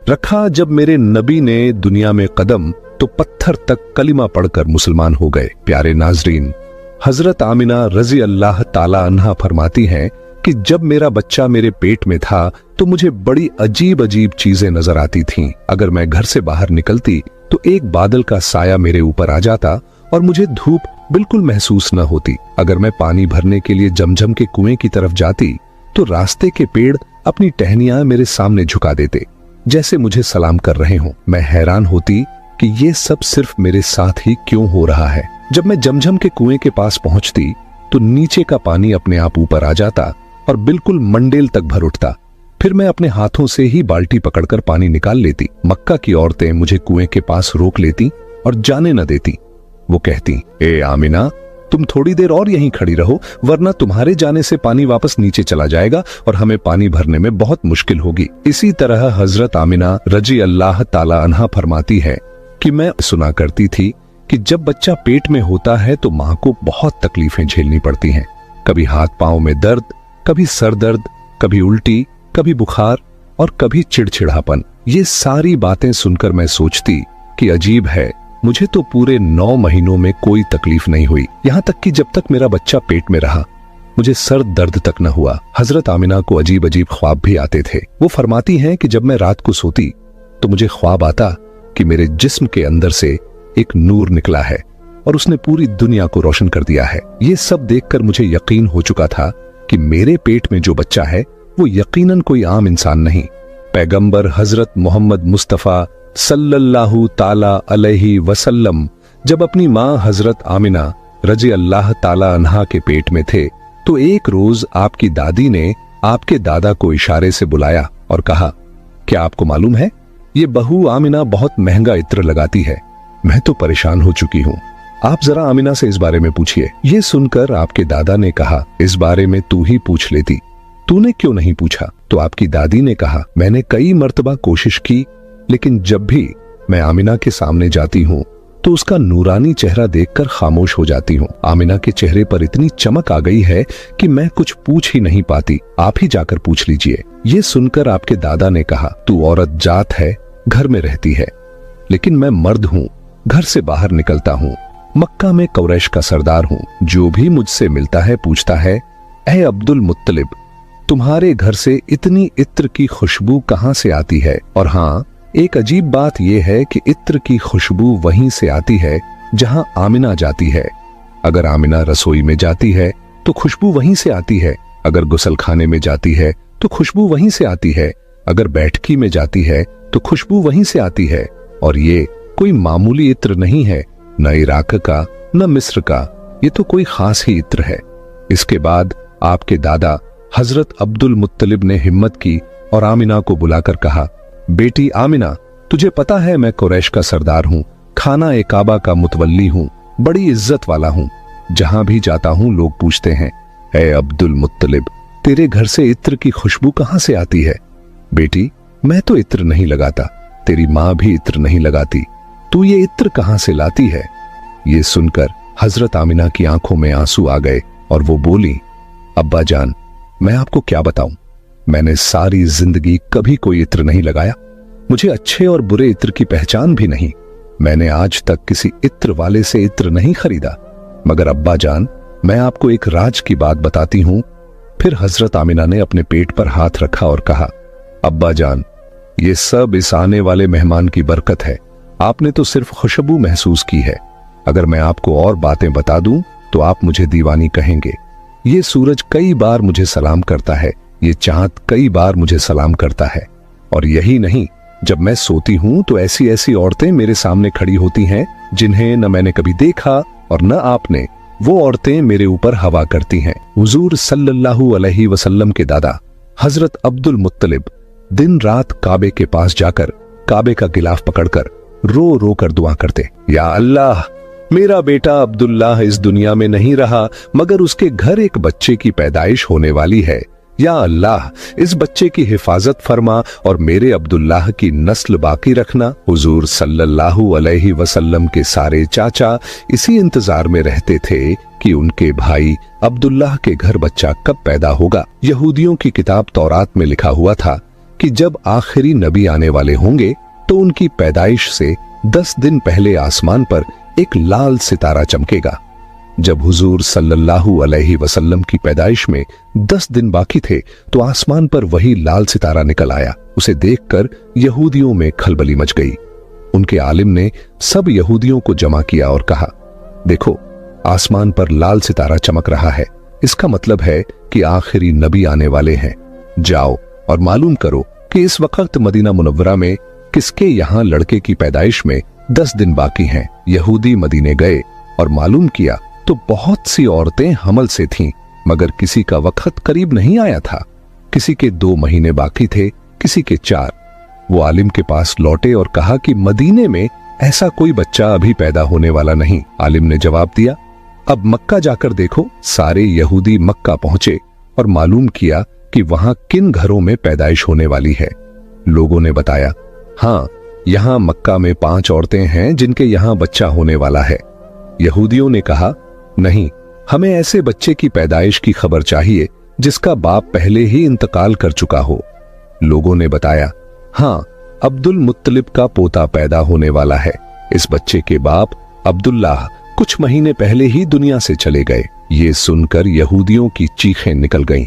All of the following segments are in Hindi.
रखा जब मेरे नबी ने दुनिया में कदम तो पत्थर तक कलिमा पढ़कर मुसलमान हो गए। प्यारे नाजरीन, हजरत आमिना रजी अल्लाह ताला अन्हा फरमाती हैं कि जब मेरा बच्चा मेरे पेट में था तो मुझे बड़ी अजीब अजीब चीजें नजर आती थीं। अगर मैं घर से बाहर निकलती तो एक बादल का साया मेरे ऊपर आ जाता और मुझे धूप बिल्कुल महसूस न होती। अगर मैं पानी भरने के लिए जमजम के कुएं की तरफ जाती तो रास्ते के पेड़ अपनी टहनियां मेरे सामने झुका देते, जैसे मुझे सलाम कर रहे हों। मैं हैरान होती कि ये सब सिर्फ मेरे साथ ही क्यों हो रहा है। जब मैं जमजम के कुएं के पास पहुंचती तो नीचे का पानी अपने आप ऊपर आ जाता और बिल्कुल मंडेल तक भर उठता। फिर मैं अपने हाथों से ही बाल्टी पकड़कर पानी निकाल लेती। मक्का की औरतें मुझे कुएं के पास रोक लेती और जाने न देती। वो कहती, ए आमिना, तुम थोड़ी देर और यहीं खड़ी रहो, वरना तुम्हारे जाने से पानी वापस नीचे चला जाएगा और हमें पानी भरने में बहुत मुश्किल होगी। इसी तरह हजरत आमिना रजी अल्लाह ताला अन्हा फरमाती है कि मैं सुना करती थी कि जब बच्चा पेट में होता है तो मां को बहुत तकलीफें झेलनी पड़ती हैं। कभी हाथ पांव में दर्द, कभी सर दर्द, कभी उल्टी, कभी बुखार और कभी चिड़चिड़ापन। ये सारी बातें सुनकर मैं सोचती कि अजीब है, मुझे तो पूरे 9 महीनों में कोई तकलीफ नहीं हुई। यहाँ तक कि जब तक मेरा बच्चा पेट में रहा मुझे सर दर्द तक न हुआ। हजरत आमिना को अजीब अजीब ख्वाब भी आते थे। वो फरमाती हैं कि जब मैं रात को सोती तो मुझे ख्वाब आता कि मेरे जिस्म के अंदर से एक नूर निकला है और उसने पूरी दुनिया को रोशन कर दिया है। ये सब देखकर मुझे यकीन हो चुका था कि मेरे पेट में जो बच्चा है वो यकीनन कोई आम इंसान नहीं, पैगंबर हजरत मोहम्मद मुस्तफा सल्लल्लाहु ताला अलैहि वसल्लम जब अपनी मां हजरत आमिना रजी अल्लाह ताला अन्हा के पेट में थे तो एक रोज आपकी दादी ने आपके दादा को इशारे से बुलाया और कहा, क्या आपको मालूम है ये बहू आमिना बहुत महंगा इत्र लगाती है। मैं तो परेशान हो चुकी हूँ, आप जरा आमिना से इस बारे में पूछिए। ये सुनकर आपके दादा ने कहा, इस बारे में तू ही पूछ लेती, तूने क्यों नहीं पूछा? तो आपकी दादी ने कहा, मैंने कई मर्तबा कोशिश की, लेकिन जब भी मैं आमिना के सामने जाती हूँ तो उसका नूरानी चेहरा देखकर खामोश हो जाती हूँ। आमिना के चेहरे पर इतनी चमक आ गई है कि मैं कुछ पूछ ही नहीं पाती, आप ही जाकर पूछ लीजिए। ये सुनकर आपके दादा ने कहा, तू औरत जात है, घर में रहती है, लेकिन मैं मर्द हूँ, घर से बाहर निकलता हूँ, मक्का में कुरैश का सरदार हूँ। जो भी मुझसे मिलता है पूछता है, ऐ अब्दुल मुत्तलिब, तुम्हारे घर से इतनी इत्र की खुशबू कहाँ से आती है? और हाँ, एक अजीब बात यह है कि इत्र की खुशबू वहीं से आती है जहां आमिना जाती है। अगर आमिना रसोई में जाती है तो खुशबू वहीं से आती है, अगर गुसलखाने में जाती है तो खुशबू वहीं से आती है, अगर बैठकी में जाती है तो खुशबू वहीं से आती है। और ये कोई मामूली इत्र नहीं है, न इराक का न मिस्र का, ये तो कोई खास ही इत्र है। इसके बाद आपके दादा हजरत अब्दुल मुत्तलिब ने हिम्मत की और आमिना को बुलाकर कहा, बेटी आमिना, तुझे पता है मैं कुरैश का सरदार हूँ, खाना ए काबा का मुतवल्ली हूँ, बड़ी इज्जत वाला हूँ। जहां भी जाता हूँ लोग पूछते हैं, ए अब्दुल मुत्तलिब, तेरे घर से इत्र की खुशबू कहाँ से आती है? बेटी, मैं तो इत्र नहीं लगाता, तेरी माँ भी इत्र नहीं लगाती, तू ये इत्र कहाँ से लाती है? ये सुनकर हजरत आमिना की आंखों में आंसू आ गए और वो बोली, अब्बा जान, मैं आपको क्या बताऊं, मैंने सारी जिंदगी कभी कोई इत्र नहीं लगाया, मुझे अच्छे और बुरे इत्र की पहचान भी नहीं, मैंने आज तक किसी इत्र वाले से इत्र नहीं खरीदा। मगर अब्बा जान, मैं आपको एक राज की बात बताती हूं। फिर हजरत आमिना ने अपने पेट पर हाथ रखा और कहा, अब्बा जान, ये सब इस आने वाले मेहमान की बरकत है, आपने तो सिर्फ खुशबू महसूस की है, अगर मैं आपको और बातें बता दूं तो आप मुझे दीवानी कहेंगे। ये सूरज कई बार मुझे सलाम करता है, ये चांद कई बार मुझे सलाम करता है, और यही नहीं, जब मैं सोती हूं तो ऐसी ऐसी औरतें मेरे सामने खड़ी होती हैं जिन्हें न मैंने कभी देखा और न आपने। वो औरतें मेरे ऊपर हवा करती हैं। हुजूर सल्लल्लाहु अलैहि वसल्लम के दादा हजरत अब्दुल मुत्तलिब दिन रात काबे के पास जाकर काबे का गिलाफ पकड़कर रो रो कर दुआ करते, या अल्लाह, मेरा बेटा अब्दुल्लाह इस दुनिया में नहीं रहा, मगर उसके घर एक बच्चे की पैदाइश होने वाली है। या अल्लाह, इस बच्चे की हिफाजत फरमा और मेरे अब्दुल्लाह की नस्ल बाकी रखना। हुजूर सल्लल्लाहु अलैहि वसल्लम के सारे चाचा इसी इंतजार में रहते थे कि उनके भाई अब्दुल्लाह के घर बच्चा कब पैदा होगा। यहूदियों की किताब तौरात में लिखा हुआ था कि जब आखिरी नबी आने वाले होंगे तो उनकी पैदाइश से 10 दिन पहले आसमान पर एक लाल सितारा चमकेगा। जब हुजूर सल्लल्लाहु अलैहि वसल्लम की पैदाइश में 10 दिन बाकी थे तो आसमान पर वही लाल सितारा निकल आया। उसे देखकर यहूदियों में खलबली मच गई। उनके आलिम ने सब यहूदियों को जमा किया और कहा, देखो, आसमान पर लाल सितारा चमक रहा है, इसका मतलब है कि आखिरी नबी आने वाले हैं। जाओ और मालूम करो कि इस वक्त मदीना मुनव्वरा में किसके यहां लड़के की पैदाइश में 10 दिन बाकी हैं। यहूदी मदीने गए और मालूम किया तो बहुत सी औरतें हमल से थीं, मगर किसी का वक्त करीब नहीं आया था। किसी के 2 महीने बाकी थे, किसी के 4। वो आलिम के पास लौटे और कहा कि मदीने में ऐसा कोई बच्चा अभी पैदा होने वाला नहीं। आलिम ने जवाब दिया, अब मक्का जाकर देखो। सारे यहूदी मक्का पहुंचे और मालूम किया कि वहां किन घरों में पैदाइश होने वाली है। लोगों ने बताया, हाँ, यहां मक्का में 5 औरतें हैं जिनके यहां बच्चा होने वाला है। यहूदियों ने कहा, नहीं, हमें ऐसे बच्चे की पैदाइश की खबर चाहिए जिसका बाप पहले ही इंतकाल कर चुका हो। लोगों ने बताया, हाँ, अब्दुल मुत्तलिब का पोता पैदा होने वाला है। इस बच्चे के बाप अब्दुल्लाह कुछ महीने पहले ही दुनिया से चले गए। ये सुनकर यहूदियों की चीखें निकल गईं।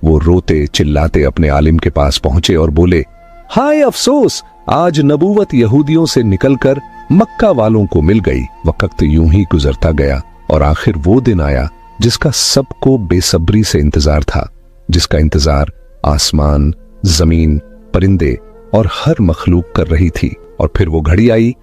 वो रोते चिल्लाते अपने आलिम के पास पहुंचे और बोले, हाय अफसोस, आज नबूवत यहूदियों से निकलकर मक्का वालों को मिल गई। वक्त यूं ही गुजरता गया और आखिर वो दिन आया जिसका सबको बेसब्री से इंतजार था, जिसका इंतजार आसमान, जमीन, परिंदे और हर मखलूक कर रही थी। और फिर वो घड़ी आई।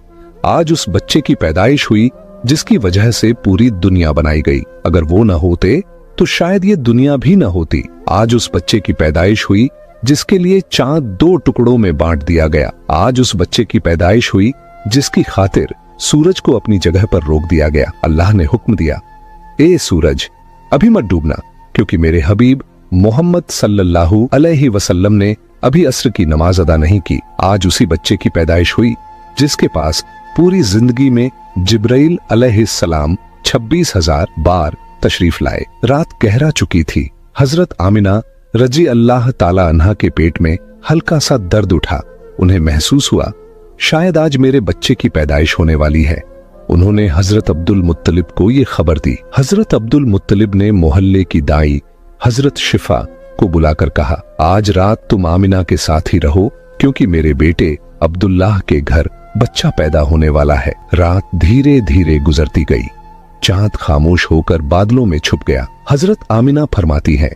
आज उस बच्चे की पैदाइश हुई जिसकी वजह से पूरी दुनिया बनाई गई। अगर वो न होते तो शायद ये दुनिया भी न होती। आज उस बच्चे की पैदाइश हुई जिसके लिए चांद 2 टुकड़ों में बांट दिया गया। आज उस बच्चे की पैदाइश हुई जिसकी खातिर सूरज को अपनी जगह पर रोक दिया गया। अल्लाह ने हुक्म दिया, ए सूरज, अभी मत डूबना, क्योंकि मेरे हबीब मोहम्मद सल्लल्लाहु अलैहि वसल्लम ने अभी असर की नमाज अदा नहीं की। आज उसी बच्चे की पैदाइश हुई जिसके पास पूरी जिंदगी में जिब्राइल अलैहिस्सलाम 26,000 बार तशरीफ लाए। रात गहरा चुकी थी। हजरत आमिना रजी अल्लाह ताला अन्हा के पेट में हल्का सा दर्द उठा। उन्हें महसूस हुआ, शायद आज मेरे बच्चे की पैदाइश होने वाली है। उन्होंने हजरत अब्दुल मुत्तलिब को ये खबर दी। हजरत अब्दुल मुत्तलिब ने मोहल्ले की दाई हजरत शिफा को बुलाकर कहा, आज रात तुम आमिना के साथ ही रहो, क्योंकि मेरे बेटे अब्दुल्लाह के घर बच्चा पैदा होने वाला है। रात धीरे धीरे गुजरती गई। चांद खामोश होकर बादलों में छुप गया। हजरत आमिना फरमाती है,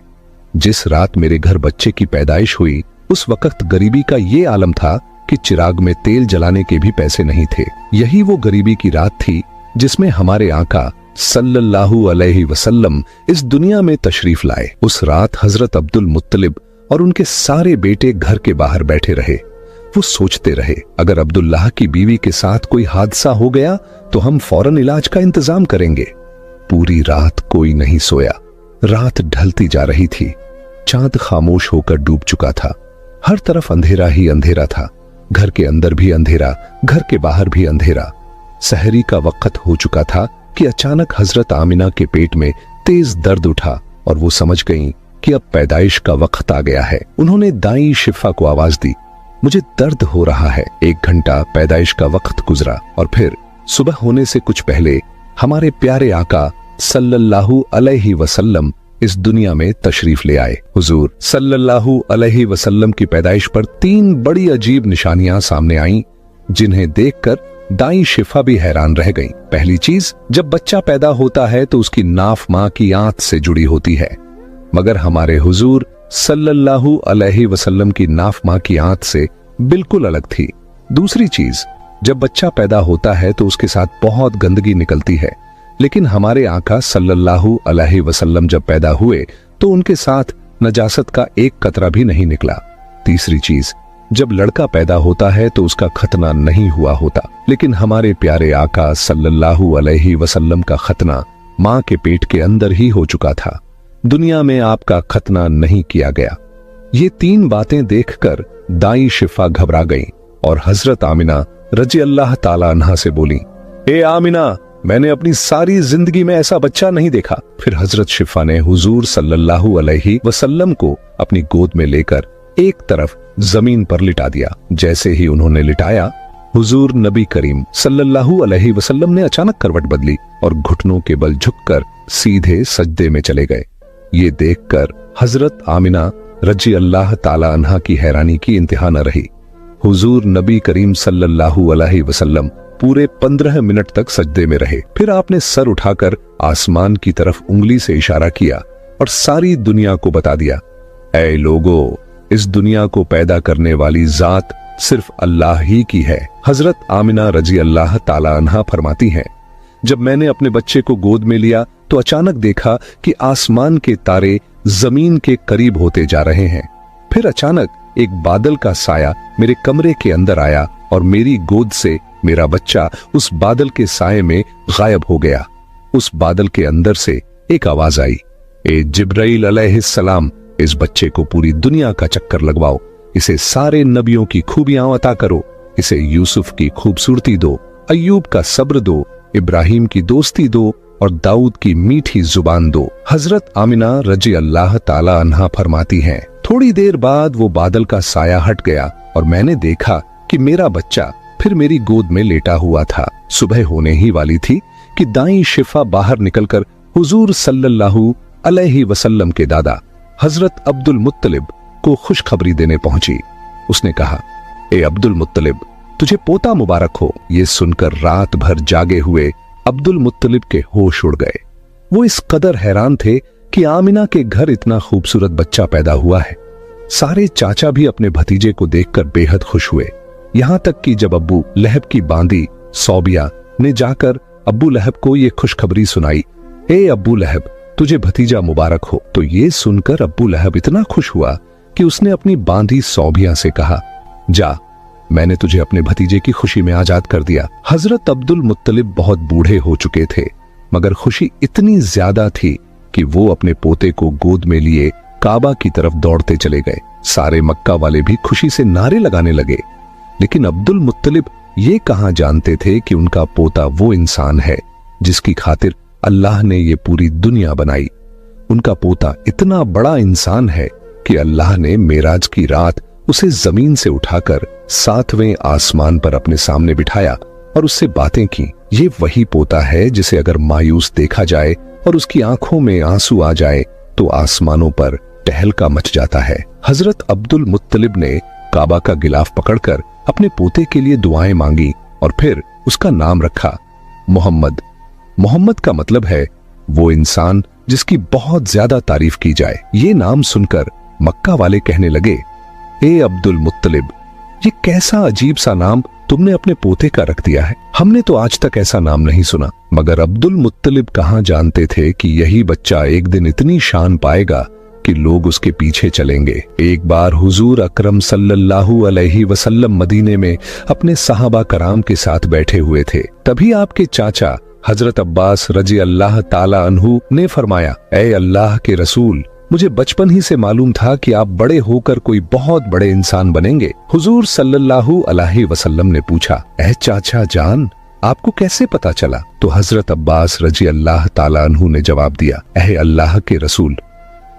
जिस रात मेरे घर बच्चे की पैदाइश हुई उस वक्त गरीबी का ये आलम था कि चिराग में तेल जलाने के भी पैसे नहीं थे। यही वो गरीबी की रात थी जिसमें हमारे आका सल्लल्लाहु अलैहि वसल्लम इस दुनिया में तशरीफ लाए। उस रात हजरत अब्दुल मुत्तलिब और उनके सारे बेटे घर के बाहर बैठे रहे। वो सोचते रहे, अगर अब्दुल्लाह की बीवी के साथ कोई हादसा हो गया तो हम फौरन इलाज का इंतजाम करेंगे। पूरी रात कोई नहीं सोया। रात ढलती जा रही थी। चांद खामोश होकर डूब चुका था। हर तरफ अंधेरा ही अंधेरा था। घर के अंदर भी अंधेरा, घर के बाहर भी अंधेरा। सहरी का वक्त हो चुका था कि अचानक हजरत आमिना के पेट में तेज दर्द उठा और वो समझ गईं कि अब पैदाइश का वक्त आ गया है। उन्होंने दाई शिफा को आवाज दी, मुझे दर्द हो रहा है। 1 घंटा पैदाइश का वक्त गुजरा और फिर सुबह होने से कुछ पहले हमारे प्यारे आका सल्लल्लाहु अलैहि वसल्लम इस दुनिया में तशरीफ ले आए। हुजूर सल्लल्लाहु अलैहि वसल्लम की पैदाइश पर 3 बड़ी अजीब निशानियां सामने आईं, जिन्हें देखकर दाई शिफा भी हैरान रह गईं। पहली चीज, जब बच्चा पैदा होता है तो उसकी नाफ मां की आंत से जुड़ी होती है, मगर हमारे हुजूर सल्लल्लाहु अलैहि वसल्लम की नाफ मां की आंत से बिल्कुल अलग थी। दूसरी चीज, जब बच्चा पैदा होता है तो उसके साथ बहुत गंदगी निकलती है, लेकिन हमारे आका सल्लल्लाहु अलैहि वसल्लम जब पैदा हुए तो उनके साथ नजासत का एक कतरा भी नहीं निकला। तीसरी चीज, जब लड़का पैदा होता है तो उसका खतना नहीं हुआ होता, लेकिन हमारे प्यारे आका सल्लल्लाहु अलैहि वसल्लम का खतना मां के पेट के अंदर ही हो चुका था। दुनिया में आपका खतना नहीं किया गया। ये 3 बातें देखकर दाई शिफा घबरा गईं और हजरत आमिना रजी अल्लाह ताला अन्हा से बोली, ए आमिना, मैंने अपनी सारी जिंदगी में ऐसा बच्चा नहीं देखा। फिर हजरत शिफा ने हुजूर सल्लल्लाहु अलैहि वसल्लम को अपनी गोद में लेकर एक तरफ जमीन पर लिटा दिया। जैसे ही उन्होंने लिटाया, हुजूर नबी करीम सल्लल्लाहु अलैहि वसल्लम ने अचानक करवट बदली और घुटनों के बल झुककर सीधे सजदे में चले गए। ये देखकर हजरत आमिना रजी अल्लाह ताला अन्हा की हैरानी की इंतहा न रही। हुजूर नबी करीम सल्लल्लाहु अलैहि वसल्लम पूरे 15 मिनट तक सजदे में रहे। फिर आपने सर उठाकर आसमान की तरफ उंगली से इशारा किया और सारी दुनिया को बता दिया, ऐ लोगो, इस दुनिया को पैदा करने वाली जात सिर्फ अल्लाह ही की है। हजरत आमिना रजी अल्लाह ताला अन्हा फरमाती हैं, जब मैंने अपने बच्चे को गोद में लिया तो अचानक देखा कि आसमान के तारे जमीन के करीब होते जा रहे हैं। फिर अचानक एक बादल का साया मेरे कमरे के अंदर आया और मेरी गोद से मेरा बच्चा उस बादल के साये में गायब हो गया। उस बादल के अंदर से एक आवाज आई, ए जिब्राइल अलैहिस्सलाम, इस बच्चे को पूरी दुनिया का चक्कर लगवाओ, इसे सारे नबियों की खूबियां अता करो, इसे यूसुफ की खूबसूरती दो, अय्यूब का सब्र दो, इब्राहिम की दोस्ती दो और दाऊद की मीठी जुबान दो। हजरत आमिना रजी अल्लाह ताला अन्हा फरमाती हैं, थोड़ी देर बाद वो बादल का साया हट गया और मैंने देखा कि मेरा बच्चा फिर मेरी गोद में लेटा हुआ था। सुबह होने ही वाली थी कि दाई शिफा बाहर निकलकर हुजूर सल्लल्लाहु अलैहि वसल्लम के दादा हजरत अब्दुल मुत्तलिब को खुशखबरी देने पहुंची। उसने कहा, ए अब्दुल मुत्तलिब, तुझे पोता मुबारक हो। ये सुनकर रात भर जागे हुए अब्दुल मुत्तलिब के होश उड़ गए। वो इस कदर हैरान थे कि आमिना के घर इतना खूबसूरत बच्चा पैदा हुआ है। सारे चाचा भी अपने भतीजे को देखकर बेहद खुश हुए। यहां तक कि जब अब्बू लहब की बांदी सौबिया ने जाकर अब्बू लहब को ये खुशखबरी सुनाई, ए अब्बू लहब, तुझे भतीजा मुबारक हो, तो ये सुनकर अब्बू लहब इतना खुश हुआ कि उसने अपनी बांदी सौबिया से कहा, जा, मैंने तुझे अपने भतीजे की खुशी में आजाद कर दिया। हजरत अब्दुल मुत्तलिब बहुत बूढ़े हो चुके थे, मगर खुशी इतनी ज्यादा थी कि वो अपने पोते को गोद में लिए काबा की तरफ दौड़ते चले गए। सारे मक्का वाले भी खुशी से नारे लगाने लगे। लेकिन अब्दुल मुत्तलिब ये कहां जानते थे कि उनका पोता वो इंसान है जिसकी खातिर अल्लाह ने ये पूरी दुनिया बनाई। उनका पोता इतना बड़ा इंसान है कि अल्लाह ने मेराज की रात उसे जमीन से उठाकर 7वें आसमान पर अपने सामने बिठाया और उससे बातें की। ये वही पोता है जिसे अगर मायूस देखा जाए और उसकी आंखों में आंसू आ जाए तो आसमानों पर टहलका मच जाता है। हजरत अब्दुल मुत्तलिब ने काबा का गिलाफ पकड़कर अपने पोते के लिए दुआएं मांगी और फिर उसका नाम रखा मोहम्मद। मोहम्मद का मतलब है वो इंसान जिसकी बहुत ज्यादा तारीफ की जाए। ये नाम सुनकर मक्का वाले कहने लगे, ए अब्दुल मुत्तलिब, ये कैसा अजीब सा नाम तुमने अपने पोते का रख दिया है। हमने तो आज तक ऐसा नाम नहीं सुना। मगर अब्दुल मुत्तलिब कहां जानते थे कि यही बच्चा एक दिन इतनी शान पाएगा कि लोग उसके पीछे चलेंगे। एक बार हुजूर अकरम सल्लल्लाहु अलैहि वसल्लम मदीने में अपने सहाबा कराम के साथ बैठे हुए थे। तभी आपके चाचा हजरत अब्बास रजी अल्लाह ताला अन्हु ने फरमाया, ऐ अल्लाह के रसूल, मुझे बचपन ही से मालूम था कि आप बड़े होकर कोई बहुत बड़े इंसान बनेंगे। हुजूर सल्लल्लाहु अलैहि वसल्लम ने पूछा, ऐ चाचा जान, आपको कैसे पता चला? तो हजरत अब्बास रजी अल्लाह ताला अन्हु ने जवाब दिया, ऐ अल्लाह के रसूल,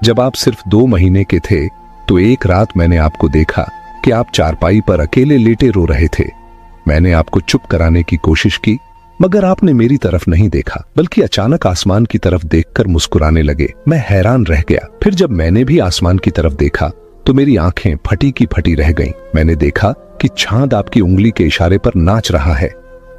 जब आप सिर्फ 2 महीने के थे तो एक रात मैंने आपको देखा कि आप चारपाई पर अकेले लेटे रो रहे थे। मैंने आपको चुप कराने की कोशिश की, मगर आपने मेरी तरफ नहीं देखा, बल्कि अचानक आसमान की तरफ देखकर मुस्कुराने लगे। मैं हैरान रह गया। फिर जब मैंने भी आसमान की तरफ देखा तो मेरी आंखें फटी की फटी रह गईं। मैंने देखा कि चांद आपकी उंगली के इशारे पर नाच रहा है।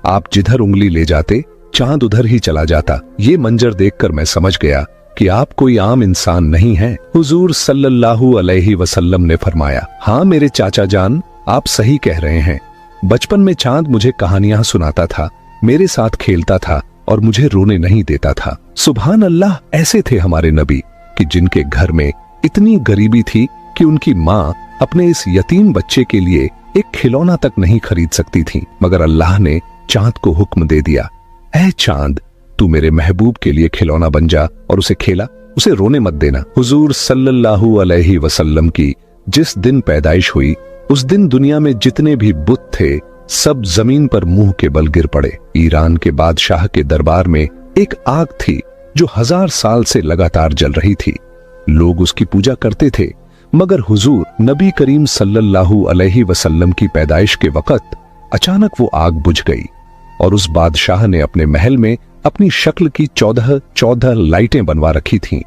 आप जिधर उंगली ले जाते चांद उधर ही चला जाता। ये मंजर देखकर मैं समझ गया कि आप कोई आम इंसान नहीं हैं। हुजूर सल्लल्लाहु अलैहि वसल्लम ने फरमाया, हाँ मेरे चाचा जान, आप सही कह रहे हैं। बचपन में चांद मुझे कहानियां सुनाता था, मेरे साथ खेलता था और मुझे रोने नहीं देता था। सुभान अल्लाह, ऐसे थे हमारे नबी कि जिनके घर में इतनी गरीबी थी कि उनकी माँ अपने इस यतीम बच्चे के लिए एक खिलौना तक नहीं खरीद सकती थी, मगर अल्लाह ने चांद को हुक्म दे दिया, ऐ चांद, तू मेरे महबूब के लिए खिलौना बन जा और उसे खेला, उसे रोने मत देना। हुजूर सल्लल्लाहु अलैहि वसल्लम की जिस दिन पैदाइश हुई उस दिन दुनिया में जितने भी बुत थे सब जमीन पर मुंह के बल गिर पड़े। ईरान के बादशाह के दरबार में एक आग थी जो 1000 साल से लगातार जल रही थी। लोग उसकी पूजा करते थे, मगर हुजूर नबी करीम सल्लल्लाहु अलैहि वसल्लम की पैदाइश के वक़्त अचानक वो आग बुझ गई और उस बादशाह ने अपने महल में अपनी शक्ल की 14 लाइटें बनवा रखी थीं।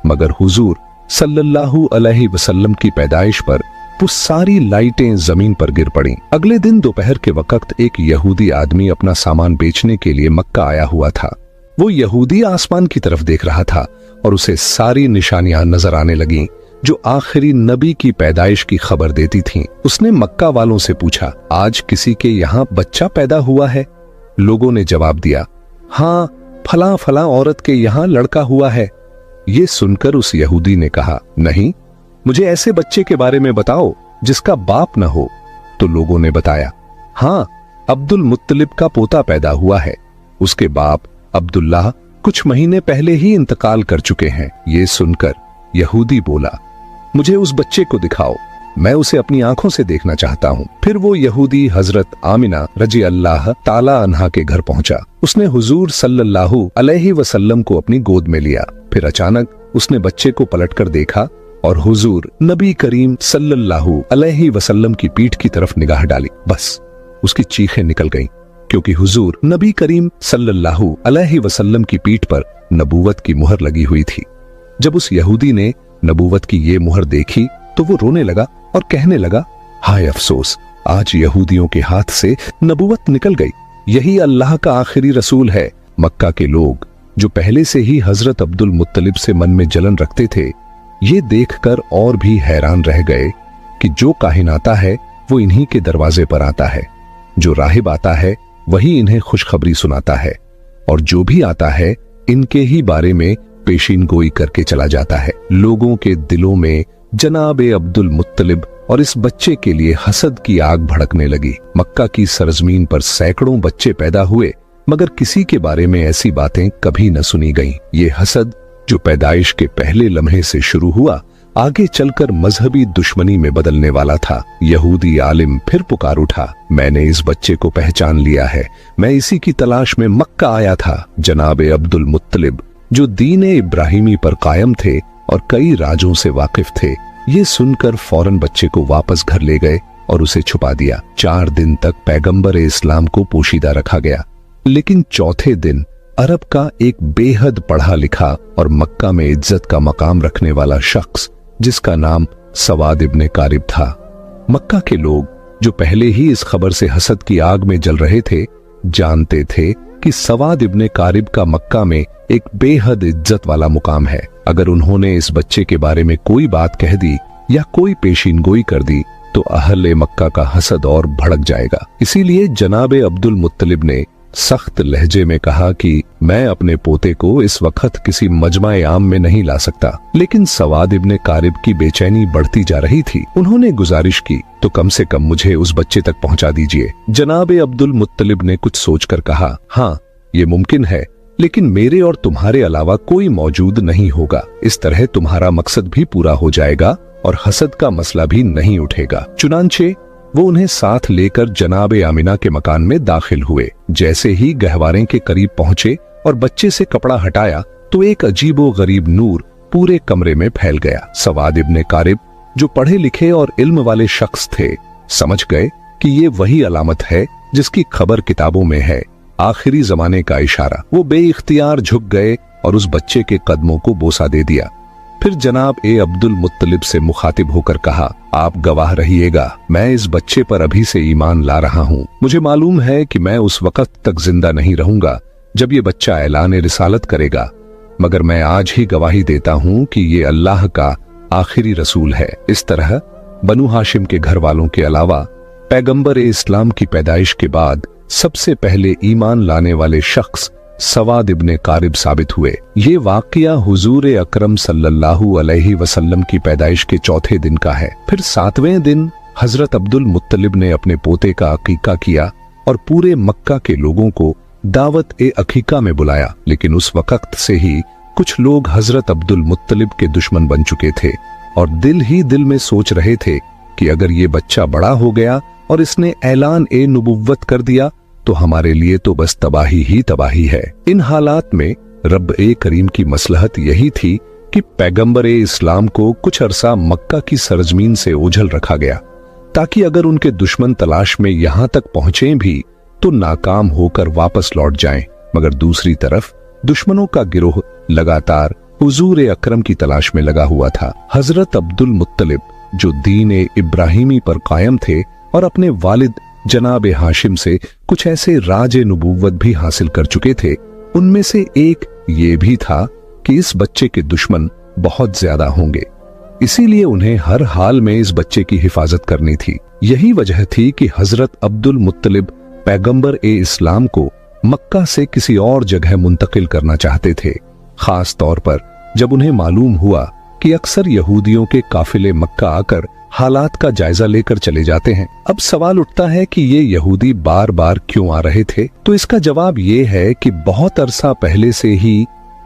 मगर हुजूर सल्लल्लाहु अलैहि वसल्लम की पैदाइश पर वो सारी लाइटें जमीन पर गिर पड़ीं। अगले दिन दोपहर के वक्त एक यहूदी आदमी अपना सामान बेचने के लिए मक्का आया हुआ था। वो यहूदी आसमान की तरफ देख रहा था और उसे सारी निशानियां नजर आने लगीं जो आखिरी नबी की पैदाइश की खबर देती थीं। उसने मक्का वालों से पूछा, आज किसी के यहाँ बच्चा पैदा हुआ है? लोगों ने जवाब दिया, हाँ, फला फला औरत के यहाँ लड़का हुआ है। ये सुनकर उस यहूदी ने कहा, नहीं, मुझे ऐसे बच्चे के बारे में बताओ जिसका बाप न हो। तो लोगों ने बताया, हाँ, अब्दुल मुत्तलिब का पोता पैदा हुआ है। उसके बाप अब्दुल्लाह कुछ महीने पहले ही इंतकाल कर चुके हैं। ये सुनकर यहूदी बोला, मुझे उस बच्चे को दिखाओ, मैं उसे अपनी आंखों से देखना चाहता हूँ। फिर वो यहूदी हजरत आमिना रजी अल्लाह ताला अन्हा के घर पहुंचा। उसने हुजूर सल्लल्लाहु अलैहि वसल्लम को अपनी गोद में लिया। फिर अचानक उसने बच्चे को पलटकर देखा और हुजूर नबी करीम सल्लल्लाहु अलैहि वसल्लम की पीठ की तरफ निगाह डाली। बस उसकी चीखें निकल गईं, क्योंकि हुजूर नबी करीम सल्लल्लाहु अलैहि वसल्लम की पीठ पर नबूवत की मुहर लगी हुई थी। जब उस यहूदी ने नबूवत की ये मुहर देखी तो वो रोने लगा और कहने लगा, हाय अफसोस, आज यहूदियों के हाथ से नबूवत निकल गई। यही अल्लाह का आखिरी रसूल है। मक्का के लोग जो पहले से ही हजरत अब्दुल मुत्तलिब से मन में जलन रखते थे, ये देखकर और भी हैरान रह गए कि जो काहिन आता है वो इन्हीं के दरवाजे पर आता है, जो राहिब आता है वही इन्हें खुशखबरी सुनाता है, और जो भी आता है इनके ही बारे में पेशीन गोई करके चला जाता है। लोगों के दिलों में जनाबे अब्दुल मुत्तलिब और इस बच्चे के लिए हसद की आग भड़कने लगी। मक्का की सरजमीन पर सैकड़ों बच्चे पैदा हुए, मगर किसी के बारे में ऐसी बातें कभी न सुनी गईं। ये हसद जो पैदाइश के पहले लम्हे से शुरू हुआ, आगे चलकर मजहबी दुश्मनी में बदलने वाला था। यहूदी आलिम फिर पुकार उठा, मैंने इस बच्चे को पहचान लिया है, मैं इसी की तलाश में मक्का आया था। जनाबे अब्दुल मुत्तलिब जो दीन इब्राहिमी पर कायम थे और कई राजों से वाकिफ थे, ये सुनकर फौरन बच्चे को वापस घर ले गए और उसे छुपा दिया। 4 दिन तक पैगंबर इस्लाम को पोशीदा रखा गया, लेकिन चौथे दिन अरब का एक बेहद पढ़ा लिखा और मक्का में इज्जत का मकाम रखने वाला शख्स, जिसका नाम सवाद इब्ने कारिब था। मक्का के लोग जो पहले ही इस खबर से हसद की आग में जल रहे थे, जानते थे कि सवाद इब्ने कारिब का मक्का में एक बेहद इज्जत वाला मुकाम है। अगर उन्होंने इस बच्चे के बारे में कोई बात कह दी या कोई पेशीनगोई कर दी तो अहले मक्का का हसद और भड़क जाएगा। इसीलिए जनाबे अब्दुल मुत्तलिब ने सख्त लहजे में कहा कि मैं अपने पोते को इस वक्त किसी मजमा-ए आम में नहीं ला सकता। लेकिन सवाद इब्ने कारिब की बेचैनी बढ़ती जा रही थी। उन्होंने गुजारिश की, तो कम से कम मुझे उस बच्चे तक पहुंचा दीजिए। जनाबे अब्दुल मुत्तलिब ने कुछ सोचकर कहा, हाँ, ये मुमकिन है, लेकिन मेरे और तुम्हारे अलावा कोई मौजूद नहीं होगा। इस तरह तुम्हारा मकसद भी पूरा हो जाएगा और हसद का मसला भी नहीं उठेगा। चुनांचे वो उन्हें साथ लेकर जनाबे आमिना के मकान में दाखिल हुए। जैसे ही गहवारे के करीब पहुंचे और बच्चे से कपड़ा हटाया तो एक अजीबो गरीब नूर पूरे कमरे में फैल गया। सवाद इब्ने कारिब जो पढ़े लिखे और इल्म वाले शख्स थे, समझ गए कि ये वही अलामत है जिसकी खबर किताबों में है, आखिरी जमाने का इशारा। वो बेइख्तियार झुक गए और उस बच्चे के कदमों को बोसा दे दिया। फिर जनाब अब्दुल मुत्तलिब से मुखातिब होकर कहा, आप गवाह रहिएगा, मैं इस बच्चे पर अभी से ईमान ला रहा हूँ। मुझे मालूम है कि मैं उस वक्त तक जिंदा नहीं रहूंगा जब ये बच्चा ऐलान रिसालत करेगा, मगर मैं आज ही गवाही देता हूँ कि ये अल्लाह का आखिरी रसूल है। इस तरह बनु हाशिम के घर वालों के अलावा पैगंबर इस्लाम की पैदाइश के बाद सबसे पहले ईमान लाने वाले शख्स सवाद इब्ने कारिब साबित हुए। ये वाकया हुजूर अकरम सल्लल्लाहु अलैहि वसल्लम की पैदाइश के चौथे दिन का है। फिर 7वें दिन हजरत अब्दुल मुत्तलिब ने अपने पोते का अकीका किया और पूरे मक्का के लोगों को दावत अकीका में बुलाया। लेकिन उस वक्त से ही कुछ लोग हजरत अब्दुल मुत्तलिब के दुश्मन बन चुके थे और दिल ही दिल में सोच रहे थे कि अगर ये बच्चा बड़ा हो गया और इसने ऐलान नुबुव्वत कर दिया तो हमारे लिए तो बस तबाही ही तबाही है। इन हालात में रब करीम की मसलहत यही थी कि कि पैगंबर इस्लाम को कुछ अरसा मक्का की सरजमीन से ओझल रखा गया, ताकि अगर उनके दुश्मन तलाश में यहां तक पहुंचे भी तो नाकाम होकर वापस लौट जाएं। मगर दूसरी तरफ दुश्मनों का गिरोह लगातार हुजूर अकरम की तलाश में लगा हुआ था। हजरत अब्दुल मुत्तलिब, जो दीन इब्राहिमी पर कायम थे और अपने वालिद जनाब हाशिम से कुछ ऐसे राज नबूवत भी हासिल कर चुके थे, उनमें से एक ये भी था कि इस बच्चे के दुश्मन बहुत ज्यादा होंगे, इसीलिए उन्हें हर हाल में इस बच्चे की हिफाजत करनी थी। यही वजह थी कि हजरत अब्दुल मुत्तलिब पैगंबर इस्लाम को मक्का से किसी और जगह मुंतकिल करना चाहते थे, खास तौर पर जब उन्हें मालूम हुआ कि अक्सर यहूदियों के काफिले मक्का आकर हालात का जायजा लेकर चले जाते हैं। अब सवाल उठता है कि ये यहूदी बार बार क्यों आ रहे थे? तो इसका जवाब ये है कि बहुत अरसा पहले से ही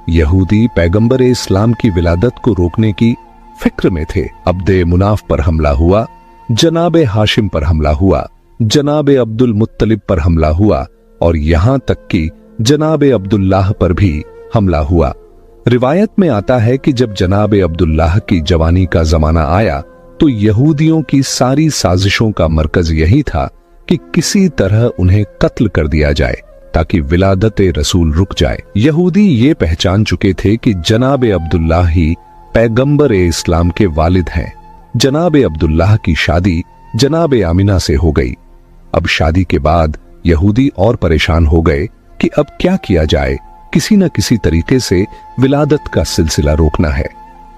यहूदी पैगंबर इस्लाम की विलादत को रोकने की फिक्र में थे। अब्दे मुनाफ पर हमला हुआ, जनाब हाशिम पर हमला हुआ, जनाब अब्दुल मुत्तलिब पर हमला हुआ और यहां तक कि जनाब अब्दुल्लाह पर भी हमला हुआ। रिवायत में आता है कि जब जनाब अब्दुल्लाह की जवानी का जमाना आया तो यहूदियों की सारी साजिशों का मरकज यही था कि किसी तरह उन्हें कत्ल कर दिया जाए ताकि विलादत रसूल रुक जाए। यहूदी ये पहचान चुके थे कि जनाब अब्दुल्लाह ही पैगंबर इस्लाम के वालिद हैं। जनाब अब्दुल्लाह की शादी जनाब आमिना से हो गई। अब शादी के बाद यहूदी और परेशान हो गए कि अब क्या किया जाए, किसी न किसी तरीके से विलादत का सिलसिला रोकना है।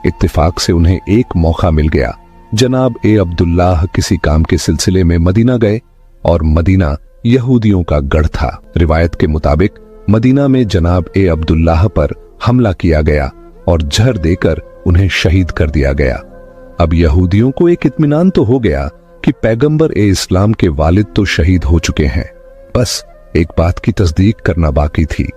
इत्तेफाक से उन्हें एक मौका मिल गया। जनाब अब्दुल्लाह किसी काम के सिलसिले में मदीना गए और मदीना यहूदियों का गढ़ था। रिवायत के मुताबिक मदीना में जनाब अब्दुल्लाह पर हमला किया गया और जहर देकर उन्हें शहीद कर दिया गया। अब यहूदियों को एक इत्मीनान तो हो गया कि पैगंबर इस्लाम के वालिद तो शहीद हो चुके हैं, बस एक बात की तस्दीक करना बाकी थी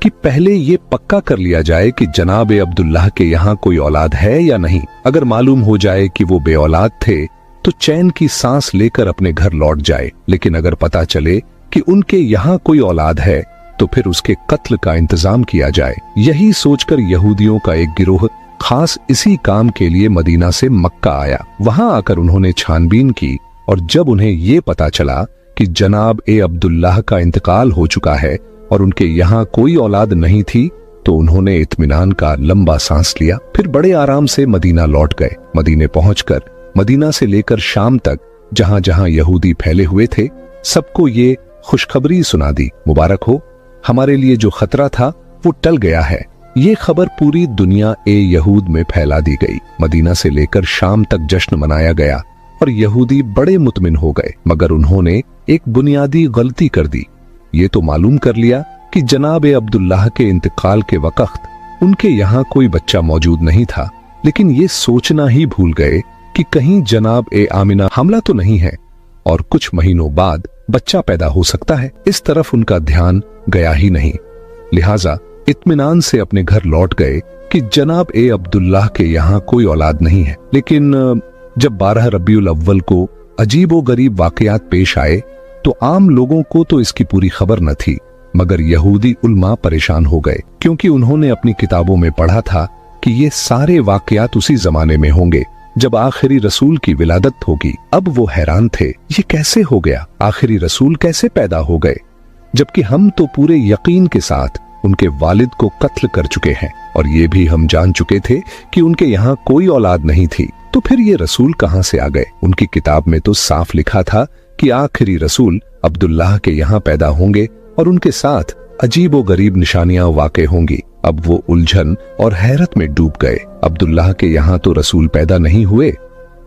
कि पहले ये पक्का कर लिया जाए कि जनाब अब्दुल्लाह के यहां कोई औलाद है या नहीं। अगर मालूम हो जाए कि वो बे औलाद थे तो चैन की सांस लेकर अपने घर लौट जाए, लेकिन अगर पता चले कि उनके यहां कोई औलाद है तो फिर उसके कत्ल का इंतजाम किया जाए। यही सोचकर यहूदियों का एक गिरोह खास इसी काम के लिए मदीना से मक्का आया। वहां आकर उन्होंने छानबीन की और जब उन्हें ये पता चला कि जनाब अब्दुल्लाह का इंतकाल हो चुका है और उनके यहाँ कोई औलाद नहीं थी तो उन्होंने इत्मीनान का लंबा सांस लिया। फिर बड़े आराम से मदीना लौट गए। मदीने पहुंचकर मदीना से लेकर शाम तक जहां जहां यहूदी फैले हुए थे सबको ये खुशखबरी सुना दी, मुबारक हो, हमारे लिए जो खतरा था वो टल गया है। ये खबर पूरी दुनिया यहूद में फैला दी गई। मदीना से लेकर शाम तक जश्न मनाया गया और यहूदी बड़े मुतमिन हो गए। मगर उन्होंने एक बुनियादी गलती कर दी। ये तो मालूम कर लिया कि जनाब अब्दुल्लाह के इंतकाल के वक्त उनके यहाँ कोई बच्चा मौजूद नहीं था, लेकिन ये सोचना ही भूल गए कि कहीं जनाब आमिना हमला तो नहीं है और कुछ महीनों बाद बच्चा पैदा हो सकता है। इस तरफ उनका ध्यान गया ही नहीं। लिहाजा इत्मीनान से अपने घर लौट गए कि जनाब अब्दुल्लाह के यहाँ कोई औलाद नहीं है। लेकिन जब 12 रबीउल अव्वल को अजीब व गरीब वाकयात पेश आए तो आम लोगों को तो इसकी पूरी खबर न थी, मगर यहूदी उल्मा परेशान हो गए क्योंकि उन्होंने अपनी किताबों में पढ़ा था कि ये सारे वाकयात उसी जमाने में होंगे जब आखिरी रसूल की विलादत होगी। अब वो हैरान थे, ये कैसे हो गया, आखिरी रसूल कैसे पैदा हो गए, जबकि हम तो पूरे यकीन के साथ उनके वालिद को कत्ल कर चुके हैं और ये भी हम जान चुके थे कि उनके यहाँ कोई औलाद नहीं थी। तो फिर ये रसूल कहां से आ गए? उनकी किताब में तो साफ लिखा था कि आखिरी रसूल अब्दुल्लाह के यहाँ पैदा होंगे और उनके साथ अजीब व गरीब निशानियां वाक़े होंगी। अब वो उलझन और हैरत में डूब गए। अब्दुल्लाह के यहाँ तो रसूल पैदा नहीं हुए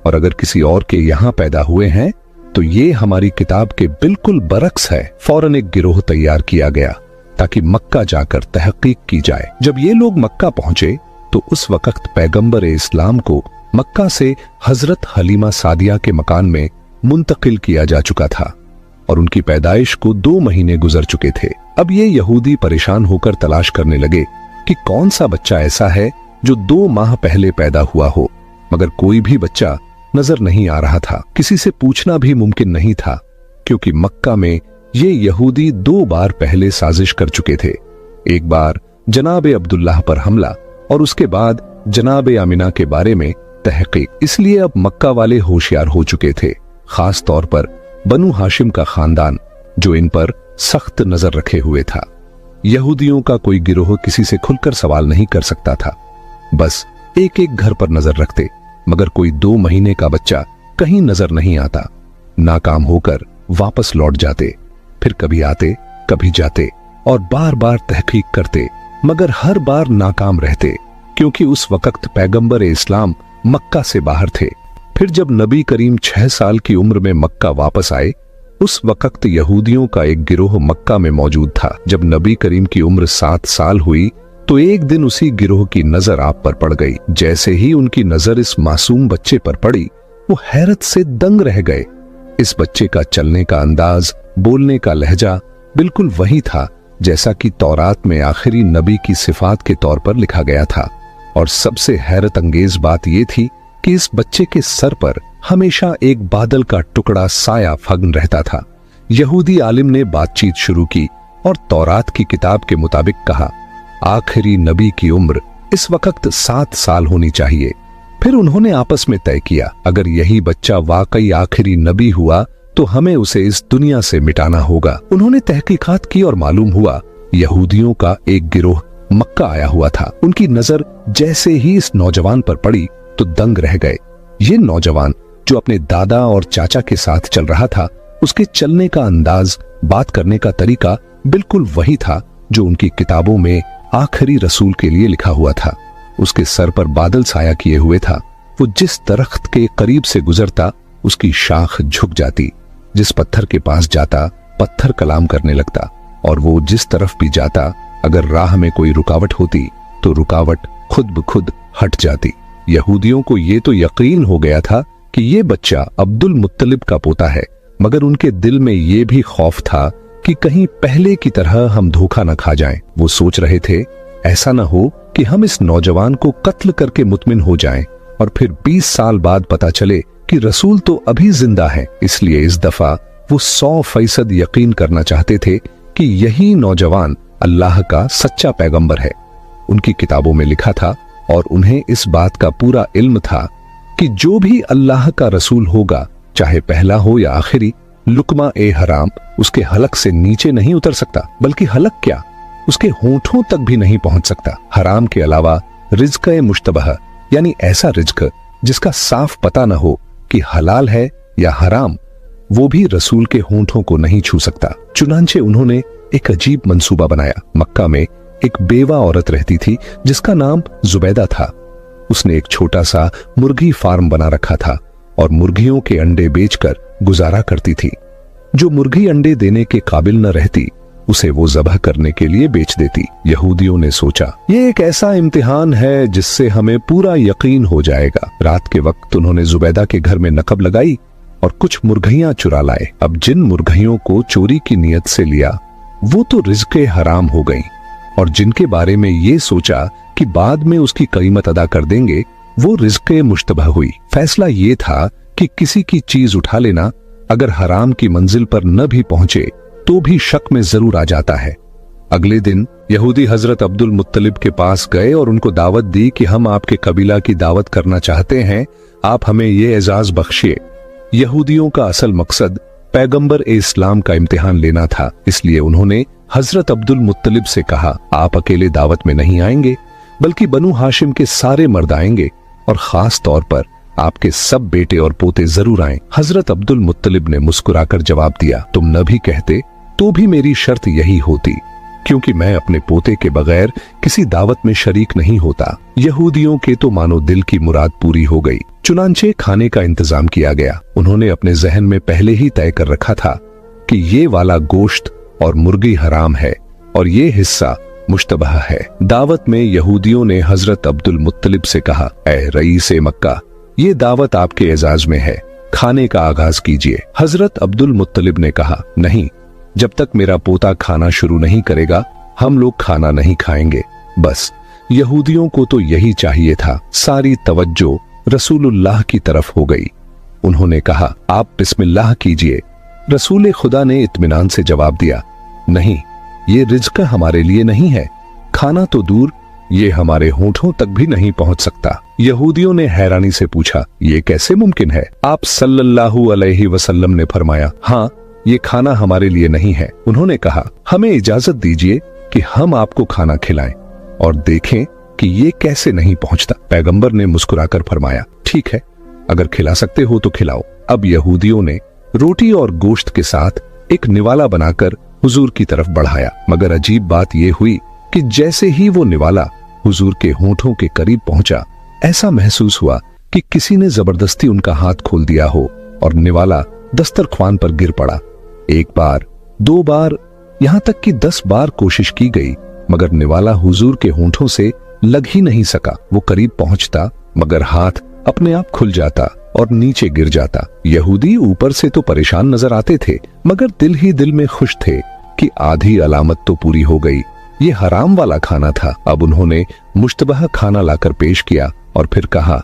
और अगर किसी और के यहाँ पैदा हुए हैं तो ये हमारी किताब के बिल्कुल बरक्स है। फौरन एक गिरोह तैयार किया गया ताकि मक्का जाकर तहकीक की जाए। जब ये लोग मक्का पहुंचे तो उस वक्त पैगंबर इस्लाम को मक्का से हजरत हलीमा सादिया के मकान में मुंतकिल किया जा चुका था और उनकी पैदाइश को 2 महीने गुजर चुके थे। अब ये यहूदी परेशान होकर तलाश करने लगे कि कौन सा बच्चा ऐसा है जो 2 माह पहले पैदा हुआ हो, मगर कोई भी बच्चा नजर नहीं आ रहा था। किसी से पूछना भी मुमकिन नहीं था क्योंकि मक्का में ये यहूदी 2 बार पहले साजिश कर चुके थे। एक बार जनाब अब्दुल्लाह पर हमला और उसके बाद जनाब आमिना के बारे में तहकीक। इसलिए अब मक्का वाले होशियार हो चुके थे, खास तौर पर बनु हाशिम का खानदान जो इन पर सख्त नजर रखे हुए था। यहूदियों का कोई गिरोह किसी से खुलकर सवाल नहीं कर सकता था, बस एक एक घर पर नजर रखते, मगर कोई 2 महीने का बच्चा कहीं नजर नहीं आता। नाकाम होकर वापस लौट जाते, फिर कभी आते कभी जाते और बार बार तहकीक करते, मगर हर बार नाकाम रहते, क्योंकि उस वक्त पैगंबर इस्लाम मक्का से बाहर थे। फिर जब नबी करीम 6 साल की उम्र में मक्का वापस आए, उस वक्त यहूदियों का एक गिरोह मक्का में मौजूद था। जब नबी करीम की उम्र 7 साल हुई तो एक दिन उसी गिरोह की नजर आप पर पड़ गई। जैसे ही उनकी नजर इस मासूम बच्चे पर पड़ी, वो हैरत से दंग रह गए। इस बच्चे का चलने का अंदाज, बोलने का लहजा बिल्कुल वही था जैसा कि तौरात में आखिरी नबी की सिफात के तौर पर लिखा गया था। और सबसे हैरत अंगेज बात यह थी कि इस बच्चे के सर पर हमेशा एक बादल का टुकड़ा साया फग्न रहता था। यहूदी आलिम ने बातचीत शुरू की और तौरात की किताब के मुताबिक कहा, आखिरी नबी की उम्र इस वक्त 7 साल होनी चाहिए। फिर उन्होंने आपस में तय किया, अगर यही बच्चा वाकई आखिरी नबी हुआ तो हमें उसे इस दुनिया से मिटाना होगा। उन्होंने तहकीकात की और मालूम हुआ यहूदियों का एक गिरोह मक्का आया हुआ था। उनकी नजर जैसे ही इस नौजवान पर पड़ी तो दंग रह गए। ये नौजवान जो अपने दादा और चाचा के साथ चल रहा था, उसके चलने का अंदाज, बात करने का तरीका बिल्कुल वही था जो उनकी किताबों में आखिरी रसूल के लिए लिखा हुआ था। उसके सर पर बादल साया किए हुए था। वो जिस दरख्त के करीब से गुजरता उसकी शाख झुक जाती, जिस पत्थर के पास जाता पत्थर कलाम करने लगता, और वो जिस तरफ भी जाता अगर राह में कोई रुकावट होती तो रुकावट खुद ब खुद हट जाती। यहूदियों को ये तो यकीन हो गया था कि ये बच्चा अब्दुल मुत्तलिब का पोता है, मगर उनके दिल में ये भी खौफ था कि कहीं पहले की तरह हम धोखा न खा जाएं। वो सोच रहे थे ऐसा न हो कि हम इस नौजवान को कत्ल करके मुतमिन हो जाएं और फिर 20 साल बाद पता चले कि रसूल तो अभी जिंदा है। इसलिए इस दफा वो 100% यकीन करना चाहते थे कि यही नौजवान अल्लाह का सच्चा पैगंबर है। उनकी किताबों में लिखा था और उन्हें इस बात का पूरा इल्म था कि जो भी अल्लाह का रसूल होगा, चाहे पहला हो या आखिरी, लुकमा ए हराम उसके हलक से नीचे नहीं उतर सकता, बल्कि हलक क्या उसके होंठों तक भी नहीं पहुंच सकता। हराम के अलावा रिज्क ए मुश्तबह, यानी ऐसा रिज्क जिसका साफ पता न हो कि हलाल है या हराम, वो भी रसूल के होंठों को नहीं छू सकता। चुनांचे उन्होंने एक अजीब मंसूबा बनाया। मक्का में एक बेवा औरत रहती थी जिसका नाम जुबैदा था। उसने एक छोटा सा मुर्गी फार्म बना रखा था और मुर्गियों के अंडे बेचकर गुजारा करती थी। जो मुर्गी अंडे देने के काबिल न रहती उसे वो ज़बह करने के लिए बेच देती। यहूदियों ने सोचा ये एक ऐसा इम्तिहान है जिससे हमें पूरा यकीन हो जाएगा। रात के वक्त उन्होंने जुबैदा के घर में नकब लगाई और कुछ मुर्गियां चुरा लाए। अब जिन मुर्गियों को चोरी की नीयत से लिया वो तो रिज़्क़े हराम हो गई, और जिनके बारे में ये सोचा कि बाद में उसकी कीमत अदा कर देंगे वो रिज़्क़े मुश्तबह हुई। फैसला ये था कि किसी की चीज उठा लेना अगर हराम की मंजिल पर न भी पहुंचे तो भी शक में जरूर आ जाता है। अगले दिन यहूदी हजरत अब्दुल मुत्तलिब के पास गए और उनको दावत दी कि हम आपके कबीला की दावत करना चाहते हैं, आप हमें ये एजाज बख्शिए। यहूदियों का असल मकसद पैगंबर इस्लाम का इम्तिहान लेना था, इसलिए उन्होंने हजरत अब्दुल मुत्तलिब से कहा, आप अकेले दावत में नहीं आएंगे बल्कि बनु हाशिम के सारे मर्द आएंगे और खास तौर पर आपके सब बेटे और पोते जरूर आएं। हजरत अब्दुल मुत्तलिब ने मुस्कुराकर जवाब दिया, तुम न भी कहते तो भी मेरी शर्त यही होती, क्योंकि मैं अपने पोते के बगैर किसी दावत में शरीक नहीं होता। यहूदियों के तो मानो दिल की मुराद पूरी हो गई। चुनांचे खाने का इंतजाम किया गया। उन्होंने अपने जहन में पहले ही तय कर रखा था कि ये वाला गोश्त और मुर्गी हराम है और ये हिस्सा मुश्तबह है। दावत में यहूदियों ने हजरत अब्दुल मुत्तलिब से कहा, ऐ रईसे मक्का, ये दावत आपके एजाज में है, खाने का आगाज कीजिए। हजरत अब्दुल मुत्तलिब ने कहा, नहीं, जब तक मेरा पोता खाना शुरू नहीं करेगा हम लोग खाना नहीं खाएंगे। बस यहूदियों को तो यही चाहिए था। सारी तवज्जो रसूलुल्लाह की तरफ हो गई। उन्होंने कहा, आप बिस्मिल्लाह कीजिए। रसूल खुदा ने इत्मीनान से जवाब दिया, नहीं, ये रिज़्क़ हमारे लिए नहीं है। खाना तो दूर, ये हमारे होठों तक भी नहीं पहुंच सकता। यहूदियों ने हैरानी से पूछा, ये कैसे मुमकिन है? आप सल्लल्लाहु अलैहि वसल्लम ने फरमाया, हाँ, ये खाना हमारे लिए नहीं है। उन्होंने कहा, हमें इजाजत दीजिए कि हम आपको खाना खिलाएं और देखें कि ये कैसे नहीं पहुंचता। पैगंबर ने मुस्कुराकर फरमाया, ठीक है, अगर खिला सकते हो तो खिलाओ। अब यहूदियों ने रोटी और गोश्त के साथ एक निवाला बनाकर हुजूर की तरफ बढ़ाया, मगर अजीब बात यह हुई कि जैसे ही वो निवाला हुजूर के होठों के करीब पहुंचा, ऐसा महसूस हुआ कि किसी ने जबरदस्ती उनका हाथ खोल दिया हो और निवाला दस्तरख्वान पर गिर पड़ा। एक बार, 2 बार, यहां तक कि 10 बार कोशिश की गई, मगर निवाला हुजूर के होठों से लग ही नहीं सका। वो करीब पहुंचता, मगर हाथ अपने आप खुल जाता और नीचे गिर जाता। यहूदी ऊपर से तो परेशान नजर आते थे, मगर दिल ही दिल में खुश थे कि आधी अलामत तो पूरी हो गई। ये हराम वाला खाना था। अब उन्होंने मुश्तबह खाना लाकर पेश किया और फिर कहा,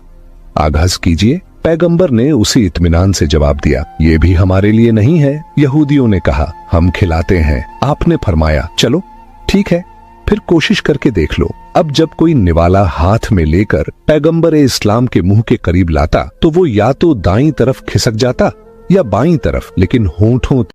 आगाज कीजिए। पैगंबर ने उसी इत्मीनान से जवाब दिया, ये भी हमारे लिए नहीं है। यहूदियों ने कहा, हम खिलाते हैं। आपने फरमाया, चलो ठीक है, फिर कोशिश करके देख लो। अब जब कोई निवाला हाथ में लेकर पैगंबर इस्लाम के मुंह के करीब लाता तो वो या तो दाईं तरफ खिसक जाता या बाईं तरफ, लेकिन होठों